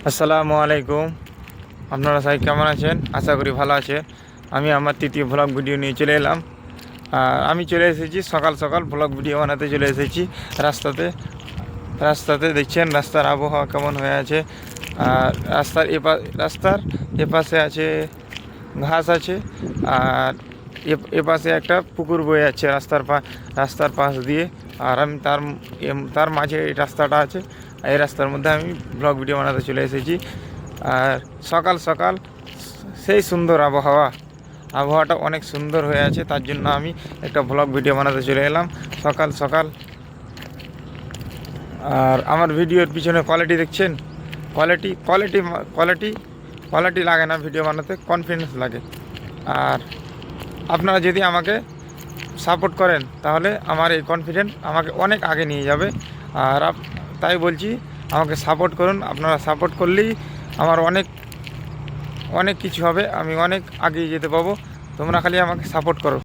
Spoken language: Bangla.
আসসালামু আলাইকুম। আপনারা সবাই কেমন আছেন? আশা করি ভালো আছে। আমি আমার তৃতীয় ব্লগ ভিডিও নিয়ে চলে এলাম। আর আমি চলে এসেছি সকাল সকাল ব্লগ ভিডিও বানাতে চলে এসেছি রাস্তাতে। রাস্তাতে দেখছেন রাস্তার আবহাওয়া কেমন হয়ে আছে। আর রাস্তার এপাশে আছে ঘাস আছে, আর এপাশে একটা পুকুর বয়ে যাচ্ছে রাস্তার পাশ দিয়ে। আর আমি তার মাঝে এই রাস্তাটা আছে। এই রাস্তার মধ্যে আমি ব্লগ ভিডিও বানাতে চলে এসেছি। আর সকাল সকাল সেই সুন্দর আবহাওয়াটা অনেক সুন্দর হয়ে আছে, তার জন্য আমি একটা ব্লগ ভিডিও বানাতে চলে এলাম সকাল সকাল। আর আমার ভিডিওর পিছনে কোয়ালিটি দেখছেন, কোয়ালিটি কোয়ালিটি কোয়ালিটি কোয়ালিটি লাগে না ভিডিও বানাতে, কনফিডেন্স লাগে। আর আপনারা যদি আমাকে সাপোর্ট করেন তাহলে আমার এই কনফিডেন্স আমাকে অনেক আগে নিয়ে যাবে। আর তাই বলছি, আমাকে সাপোর্ট করুন। আপনারা সাপোর্ট করলেই আমার অনেক অনেক কিছু হবে, আমি অনেক আগিয়ে যেতে পারবো। তোমরা খালি আমাকে সাপোর্ট করো।